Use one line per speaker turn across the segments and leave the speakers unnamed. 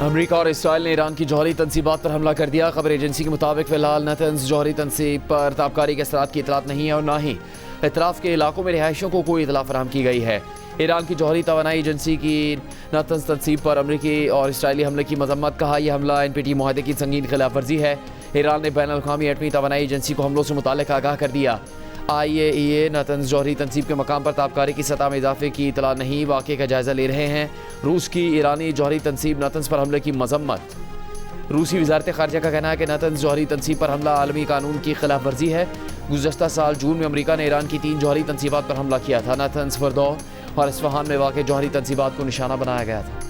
America और Israel ने Iran की जौहरी तनसीबात पर हमला कर दिया। खबर एजेंसी के मुताबिक फिलहाल नतन्स जौहरी तनसीब पर ताबकारी के असरात की इतलात नहीं है और न ही इतराफ़ के इलाकों में रिहायशियों को कोई इतला फराहम की गई है। ईरान की जौहरी तवानाई एजेंसी की नतन्स तनसीब पर अमरीकी और इसराइली हमले की मजम्मत। कहा यह हमला NPT मुआहदे की संगीन खिलाफ वर्जी है। ईरान ने बैनुल अक़वामी एटमी तवानाई एजेंसी को हमलों से मुताल्लिक़ आगाह कर दिया। IAEA नतन्स जौहरी तनसीब के मकाम पर ताबकारी की सतह में इजाफे की इतला नहीं, वाक़े का जायज़ा ले रहे हैं। रूस की ईरानी जौहरी तनसीब नतन्स पर हमले की मजम्मत। रूसी वज़ारत ख़ारिजा का कहना है कि नतन्स जौहरी तनसीब पर हमला आलमी कानून की खिलाफ वर्जी है। गुज़श्ता साल जून में अमरीका ने ईरान की 3 जौहरी तनसीबात पर हमला किया था। नतन्स, फर्दो और इस्फहान में वाक़ जौहरी तनसीबात को निशाना बनाया गया था।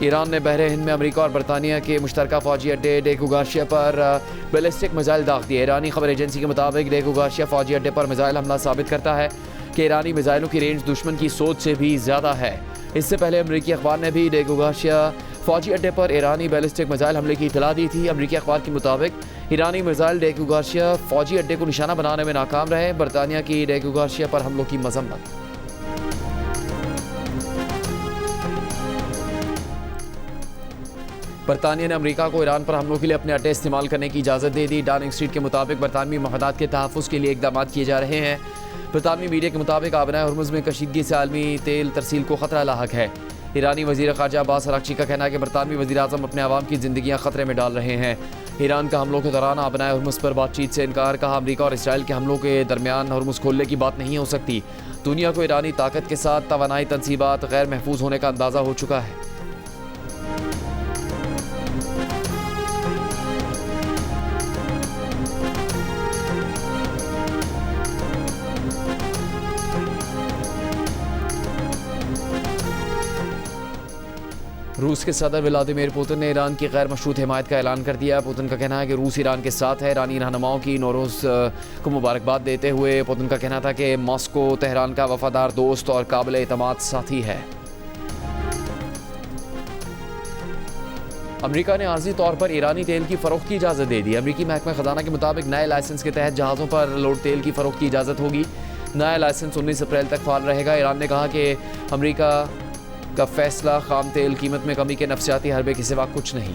ईरान ने बहरे हिंद में अमेरिका और बरतानिया के मुश्तरका फ़ौजी अड्डे डेकू गार्शिया पर बैलिस्टिक मिसाइल दाग दिए। ईरानी खबर एजेंसी के मुताबिक डेकू गार्शिया फ़ौजी अड्डे पर मिसाइल हमला साबित करता है कि ईरानी मिसाइलों की रेंज दुश्मन की सोच से भी ज़्यादा है। इससे पहले अमरीकी अखबार ने भी डेकू गार्शिया फ़ौजी अड्डे पर ईरानी बैलिस्टिक मिसाइल हमले की इतला दी थी। अमरीकी अखबार के मुताबिक ईरानी मिसाइल डेकू गार्शिया फ़ौजी अड्डे को निशाना बनाने में नाकाम रहे। बरतानिया की डेकू गार्शिया पर हमलों की मजम्मत। बरतानिया ने अमेरिका को ईरान पर हमलों के लिए अपने अड्डे इस्तेमाल करने की इजाज़त दे दी। डाउनिंग स्ट्रीट के मुताबिक बरतानवी मफादात के तहफ़्फ़ुज़ के लिए इक़दाम किए जा रहे हैं। बरतानवी मीडिया के मुताबिक आबनाए हुर्मुज़ में कशीदगी से आलमी तेल तरसील को ख़तरा लाहक है। ईरानी वज़ीर ख़ारिजा अब्बास अराग़ची का कहना है कि बरतानवी वज़ीर आज़म अपने आवाम की ज़िंदगियाँ ख़तरे में डाल रहे हैं। ईरान का हमलों के दौरान आबनाए हुर्मुज़ पर बातचीत से इनकार। कहा अमरीका और इसराइल के हमलों के दरमियान हुर्मुज़ खोलने की बात नहीं हो सकती। दुनिया को ईरानी ताकत के साथ तवानाई तनसीबात गैर महफूज होने का अंदाज़ा हो चुका है। रूस के सदर व्लादिमीर पुतिन ने ईरान की गैर मशरूत हिमायत का ऐलान कर दिया। पुतिन का कहना है कि रूस ईरान के साथ है। ईरानी रहनुमाओं की नौरोज़ को मुबारकबाद देते हुए पुतिन का कहना था कि मॉस्को तेहरान का वफादार दोस्त और काबिल एतमाद साथी है। अमरीका ने आर्जी तौर पर ईरानी तेल की फ़रोख्त की इजाज़त दे दी। अमरीकी महकमा ख़जाना के मुताबिक नए लाइसेंस के तहत जहाज़ों पर लोड तेल की फ़रोख्त की इजाज़त होगी। नया लाइसेंस 19 अप्रैल तक फ़ाल रहेगा। ईरान ने कहा कि अमरीका का फैसला खाम तेल कीमत में कमी के नफसियाती हरबे के सिवा कुछ नहीं।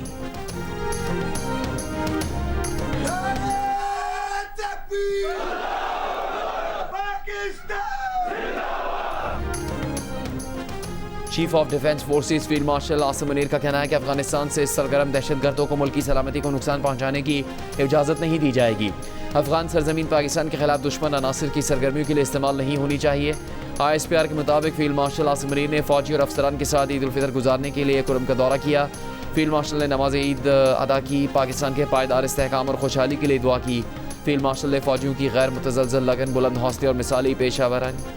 Chief of defence forces field marshal Asim Munir का कहना है कि अफगानिस्तान से सरगर्म दहशतगर्दों को मुल्की सलामती को नुकसान पहुंचाने की इजाज़त नहीं दी जाएगी। अफगान सरजमीन पाकिस्तान के खिलाफ दुश्मन अनासिर की सरगर्मियों के लिए इस्तेमाल नहीं होनी चाहिए। ISPR के मुताबिक फील्ड मार्शल आसिम मुनीर ने फ़ौजी और अफसरान के साथ ईद उल फितर गुजारने के लिए कुरम का दौरा किया। फील्ड मार्शल ने नमाज ईद अदा की। पाकिस्तान के पायदार इस्तेहकाम और खुशहाली के लिए दुआ की। फील्ड मार्शल ने फ़ौजियों की गैर मुतज़लज़ल लगन, बुलंद हौसले और मिसाली पेशा वरानी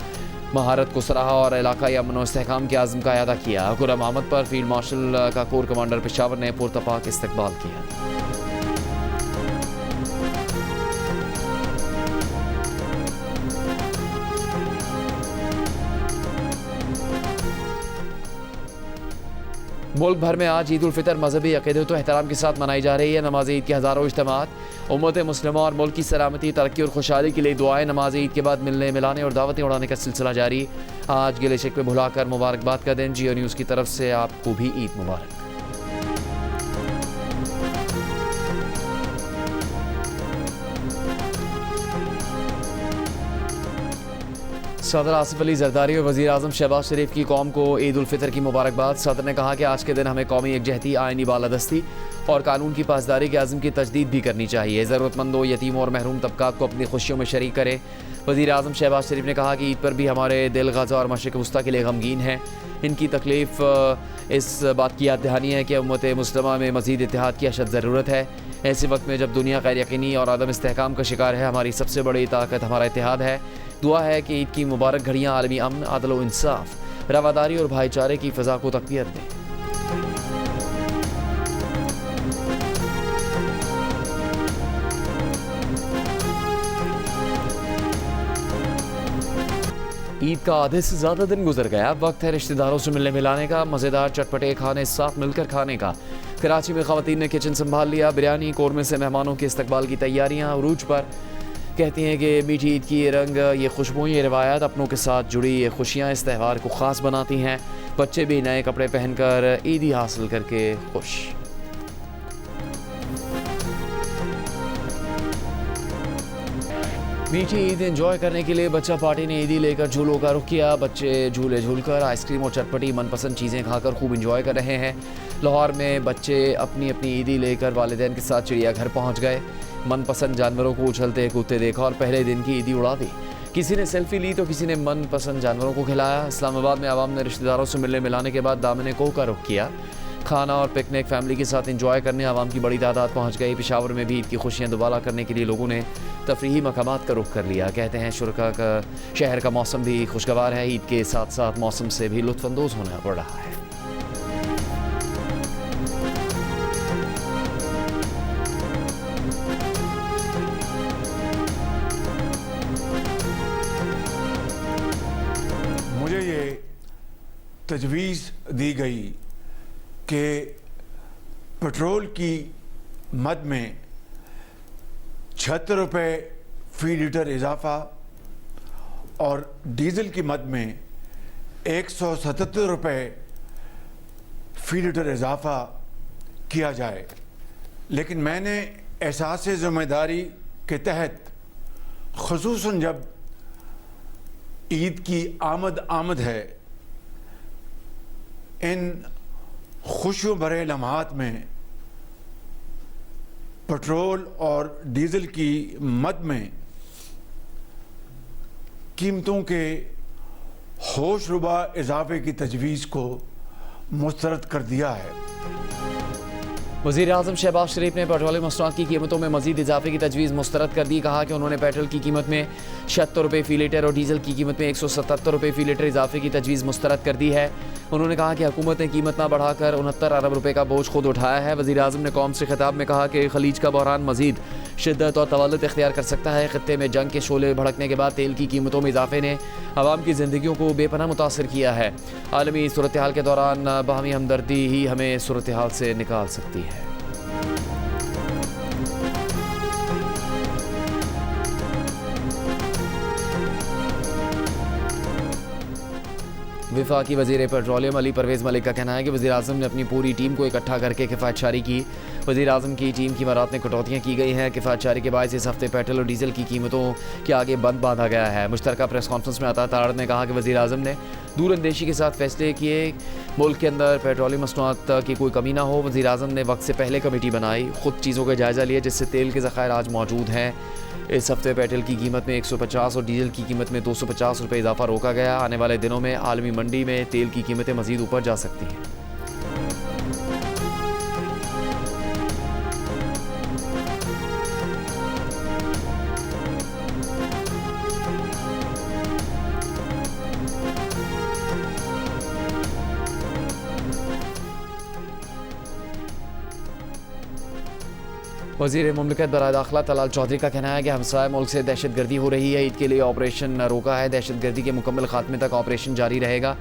महारत को सराहा और इलाकाई अमन और इस्तेहकाम के आज़म का अदा किया। खुर्रम अहमद पर फील्ड मार्शल का कोर कमांडर पेशावर ने पुरतपाक इस्तकबाल किया। मुल्क भर में आज ईद उल फितर मजहबी अक़ीदत व एहतराम के साथ मनाई जा रही है। नमाज ईद के हज़ारों इज्तिमात उम्मत मुस्लिमा और मुल्क की सलामती, तरक्की और खुशहाली के लिए दुआएं। नमाज ईद के बाद मिलने मिलाने और दावतें उड़ाने का सिलसिला जारी। आज गिले शिकवे भुलाकर मुबारकबाद का दिन। जियो न्यूज़ की तरफ से आपको भी ईद मुबारक। सदर आसिफ अली जरदारी और वज़ीर आज़म शहबाज शरीफ की कौम को ईद उल फितर की मुबारकबाद। सदर ने कहा कि आज के दिन हमें कौमी यकजहती, आइनी बालादस्ती और कानून की पासदारी के आज़म की तजदीद भी करनी चाहिए। ज़रूरतमंदों, यतीमों और महरूम तबकात को अपनी खुशियों में शरीक करें। वज़ीर आज़म शहबाज शरीफ ने कहा कि ईद पर भी हमारे दिल गज़ा और मशरिक़ वस्ता के लिए गमगीन है। इनकी तकलीफ़ इस बात की याद दहानी है कि उम्मत मुस्लिमा में मज़ीद इत्तेहाद की अशद ज़रूरत है। ऐसे वक्त में जब दुनिया गैर यकीनी और अदम इस्तेहकाम का शिकार है, हमारी सबसे बड़ी ताकत हमारा इत्तेहाद है। दुआ है कि ईद की मुबारक घड़ियाँ आलमी अमन, अदल व इंसाफ, रवादारी और भाईचारे की फ़ज़ा को तक़वियत दें। ईद का आधे से ज़्यादा दिन गुजर गया। वक्त है रिश्तेदारों से मिलने मिलाने का, मज़ेदार चटपटे खाने साथ मिलकर खाने का। कराची में ख़वातीन ने किचन संभाल लिया, बिरयानी कौरमे से मेहमानों के इस्तकबाल की तैयारियाँ उरूज पर। कहती हैं कि मीठी ईद की ये रंग, ये खुशबू, ये रिवायत, अपनों के साथ जुड़ी ये खुशियाँ इस त्यौहार को ख़ास बनाती हैं। बच्चे भी नए कपड़े पहनकर ईदी हासिल करके खुश। मीठी ईद एंजॉय करने के लिए बच्चा पार्टी ने ईदी लेकर झूलों का रुख किया। बच्चे झूले झूलकर आइसक्रीम और चटपटी मनपसंद चीज़ें खाकर खूब एंजॉय कर रहे हैं। लाहौर में बच्चे अपनी अपनी ईदी लेकर वालिदैन के साथ चिड़ियाघर पहुंच गए। मनपसंद जानवरों को उछलते कूदते देखा और पहले दिन की ईदी उड़ा दी। किसी ने सेल्फी ली तो किसी ने मनपसंद जानवरों को खिलाया। इस्लामाबाद में आवाम ने रिश्तेदारों से मिलने मिलाने के बाद दामन कोह का रुख किया। खाना और पिकनिक फैमिली के साथ एंजॉय करने आवाम की बड़ी तादाद पहुंच गई। पेशावर में भी ईद की खुशियां दुबारा करने के लिए लोगों ने तफरीही मकामात का रुख कर लिया। कहते हैं शुरका का शहर का मौसम भी खुशगवार है। ईद के साथ साथ मौसम से भी लुत्फानंदोज़ होना पड़ रहा है।
मुझे ये तजवीज़ दी गई कि पेट्रोल की मद में 76 रुपये फ़ी लीटर इजाफ़ा और डीज़ल की मद में 177 रुपये फ़ी लीटर इजाफ़ा किया जाए, लेकिन मैंने एहसास ज़िम्मेदारी के तहत ख़ुसूसन जब ईद की आमद है, इन खुशियों भरे लम्हात में पेट्रोल और डीज़ल की मद में कीमतों के होशरुबा इजाफे की तजवीज़ को मुस्तरद कर दिया है।
वज़ीर आज़म शहबाज शरीफ ने पेट्रोलियम मसनूआत की कीमतों में मज़ीद इजाफे की तजवीज़ मुस्तरद कर दी। कहा कि उन्होंने पेट्रोल की कीमत में 76 रुपये फ़ी लीटर और डीज़ल की कीमत में 177 रुपये फ़ी लीटर इजाफे की तजवीज़ मुस्तरद कर दी है। उन्होंने कहा कि हुकूमत ने कीमत न बढ़ाकर 69 अरब रुपये का बोझ खुद उठाया है। वज़ीर आज़म ने कौम से खिताब में कहा कि खलीज का बहरान मज़ीद शिद्दत और तवल्लुद इख्तियार कर सकता है। खित्ते में जंग के शोले भड़कने के बाद तेल की कीमतों में इजाफे ने आवाम की ज़िंदगियों को बेपनाह मुतासर किया है। आलमी सूरत हाल के दौरान बाहमी हमदर्दी ही हमें सूरत हाल से निकाल सकती है। वफाकी वज़ीर पेट्रोलियम अली परवेज़ मलिक का कहना है कि वज़ीर आज़म ने अपनी पूरी टीम को इकट्ठा करके किफ़ायतशारी की। वज़ीर आज़म की टीम की मरात में कटौतियाँ की गई हैं। किफ़ायतशारी के बायस इस हफ्ते पेट्रोल और डीज़ल की कीमतों के आगे बंद बांधा गया है। मुश्तरका प्रेस कॉन्फ्रेंस में अता तारड़ ने कहा कि वज़ीर आज़म ने दूरअंदेशी के साथ फैसले किए, मुल्क के अंदर पेट्रोलियम मसनूआत की कोई कमी ना हो। वज़ीर आज़म ने वक्त से पहले कमेटी बनाई, ख़ुद चीज़ों का जायज़ा लिया, जिससे तेल के ज़खायर आज मौजूद हैं। इस हफ्ते पेट्रोल की कीमत में 150 और डीजल की कीमत में 250 रुपये इजाफा रोका गया। आने वाले दिनों में आलमी मंडी में तेल की कीमतें मज़ीद ऊपर जा सकती हैं। वज़ीर मुमलिकत बराए दाखिला तलाल चौधरी का कहना है कि हमसाय मुल्क से दहशत गर्दी हो रही है। ईद के लिए ऑपरेशन रोका है। दहशत गर्दी के मुकम्मल खात्मे तक ऑपरेशन जारी रहेगा।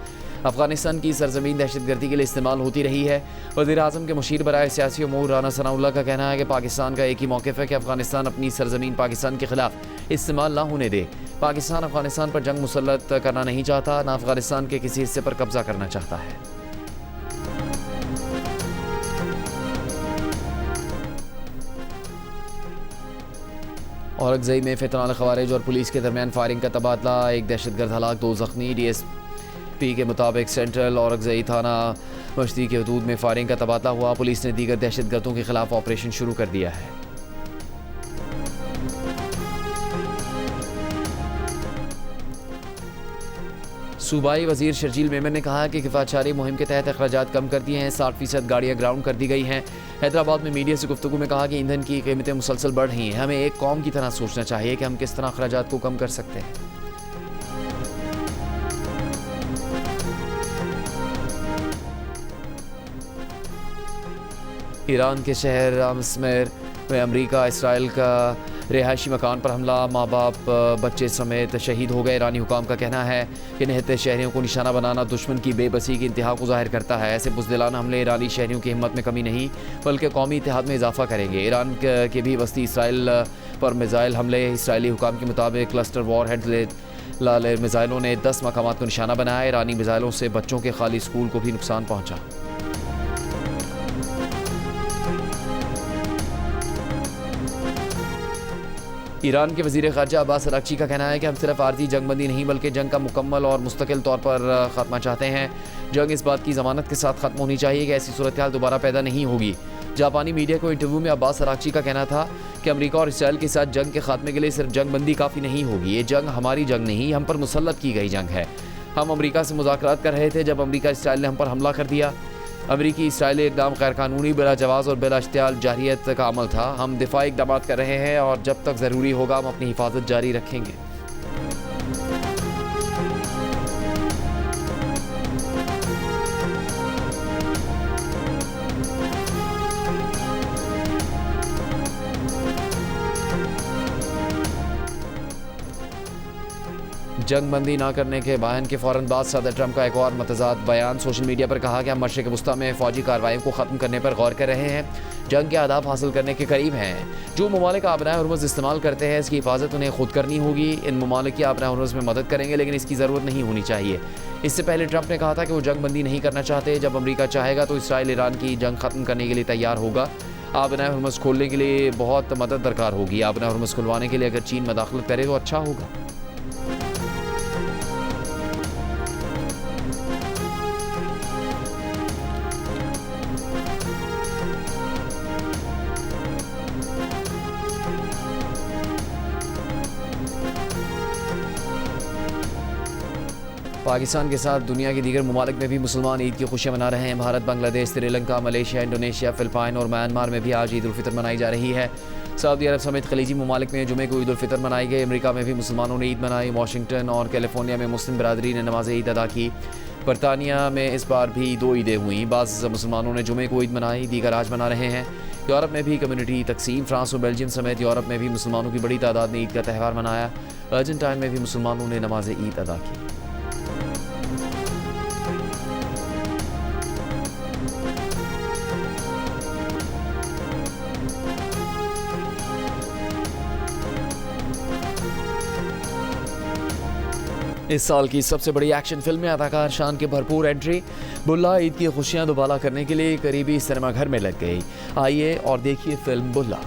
अफगानिस्तान की सरजमीन दहशत गर्दी के लिए इस्तेमाल होती रही है। वज़ीर आज़म के मुशीर बराए सियासी उमूर राना सनाउल्लाह का कहना है कि पाकिस्तान का एक ही मौक़िफ़ है कि अफगानिस्तान अपनी सरजमीन पाकिस्तान के ख़िलाफ़ इस्तेमाल ना होने दे। पाकिस्तान अफगानिस्तान पर जंग मुसल्लत करना नहीं चाहता, ना अफगानिस्तान के किसी हिस्से पर कब्ज़ा करना चाहता है। औरंगज़ेब में फितनाल ख़वारिज और पुलिस के दरमियान फायरिंग का तबादला, एक दहशतगर्द हलाक, 2 ज़ख्मी। DSP के मुताबिक सेंट्रल औरंगज़ेब थाना मश्ती के हदूद में फायरिंग का तबादला हुआ। पुलिस ने दीगर दहशतगर्दों के खिलाफ ऑपरेशन शुरू कर दिया है। सूबाई वज़ीर शर्जील मेमन ने कहा कि किफ़ायतशारी मुहिम के तहत अखराजात कम कर दिए हैं। 60% गाड़ियाँ ग्राउंड कर दी गई हैं। हैदराबाद में मीडिया से गुफ्तगू में कहा कि ईंधन की कीमतें मुसलसल बढ़ रही हैं। हमें एक कौम की तरह सोचना चाहिए कि हम किस तरह अखराजात को कम कर सकते हैं। ईरान के शहर रामस्मेर में अमेरिका इसराइल का रिहायशी मकान पर हमला, माँ बाप बच्चे समेत शहीद हो गए। ईरानी हुकाम का कहना है कि निहत्ते शहरियों को निशाना बनाना दुश्मन की बेबसी की इंतहा को जाहिर करता है। ऐसे बुज़दिलाना हमले ईरानी शहरियों की हिम्मत में कमी नहीं बल्कि कौमी इत्तेहाद में इजाफा करेंगे। ईरान के भी वस्ती इसराइल पर मिसाइल हमले। इसराइली हुकाम के मुताबिक क्लस्टर वॉर हेड लाले मिसाइलों ने 10 मकामात को निशाना बनाया। ईरानी मिसाइलों से बच्चों के खाली स्कूल को भी नुकसान पहुंचा। ईरान के वज़ीर ख़ारजा अब्बास अराग़ची का कहना है कि हम सिर्फ आर्जी जंगबंदी नहीं बल्कि जंग का मुकम्मल और मुस्तकिल तौर पर ख़त्मा चाहते हैं। जंग इस बात की ज़मानत के साथ ख़त्म होनी चाहिए कि ऐसी सूरत हाल दोबारा पैदा नहीं होगी। जापानी मीडिया को इंटरव्यू में अब्बास अराग़ची का कहना था कि अमेरिका और इसराइल के साथ जंग के खात्मे के लिए सिर्फ जंगबंदी काफ़ी नहीं होगी। ये जंग हमारी जंग नहीं, हम पर मुसल्लत की गई जंग है। हम अमेरिका से मुज़ाकरात कर रहे थे जब अमेरिका इसराइल ने हम पर हमला कर दिया। अमरीकी इसराइली इक़दाम गैर कानूनी, बिला जवाज़ और बिला इश्तियाल जारियत का अमल था। हम दिफाई इक़दाम कर रहे हैं और जब तक ज़रूरी होगा हम अपनी हिफाजत जारी रखेंगे। जंगबंदी ना करने के बयान के फ़ौरन बाद सदर ट्रंप का एक और मतज़ाद बयान। सोशल मीडिया पर कहा कि हम मशरिक़ वस्ता में फ़ौजी कार्रवाइयों को ख़त्म करने पर गौर कर रहे हैं, जंग के आदाब हासिल करने के करीब हैं। जो ममालिक आबनाए हुर्मुज़ इस्तेमाल करते हैं इसकी हिफाजत उन्हें खुद करनी होगी। इन ममालिक की आबनाए हुर्मुज़ में मदद करेंगे लेकिन इसकी ज़रूरत नहीं होनी चाहिए। इससे पहले ट्रंप ने कहा था कि वो जंगबंदी नहीं करना चाहते। जब अमरीका चाहेगा तो इसराइल ईरान की जंग ख़त्म करने के लिए तैयार होगा। आबनाए हुर्मुज़ खोलने के लिए बहुत मदद दरकार होगी। आबनाए हुर्मुज़ खुलवाने के लिए अगर चीन मदाखलत करे तो अच्छा होगा। पाकिस्तान के साथ दुनिया के दीगर ममालिक में भी मुसलमान ईद की खुशियाँ मना रहे हैं। Bharat, Bangladesh, Sri Lanka, Malaysia, Indonesia, Philippine और म्यांमार में भी आज ईद उल फितर मनाई जा रही है। सऊदी अरब समेत खलीजी ममालिक में जुमे को ईद उल फितर मनाई गई। अमेरिका में भी मुसलमानों ने ईद मनाई। वाशिंगटन और कैलिफोर्निया में मुस्लिम बरादरी ने नमाज ईद अदा की। बरतानिया में इस बार भी 2 ईदें हुई। बाज़ मुसलमानों ने जुमे को ईद मनाई, दीगर आज मना रहे हैं। यूरोप में भी कम्युनिटी तकसीम। फ्रांस और बेल्जियम समेत यूरोप में भी मुसलमानों की बड़ी तादाद ने ईद का त्यौहार मनाया। अर्जेंटाइन में भी मुसलमानों ने नमाज ईद अदा की। इस साल की सबसे बड़ी एक्शन फिल्म में अदाकार शान की भरपूर एंट्री। बुल्ला ईद की खुशियां दोबारा करने के लिए करीबी सिनेमा घर में लग गई। आइए और देखिए फिल्म बुल्ला।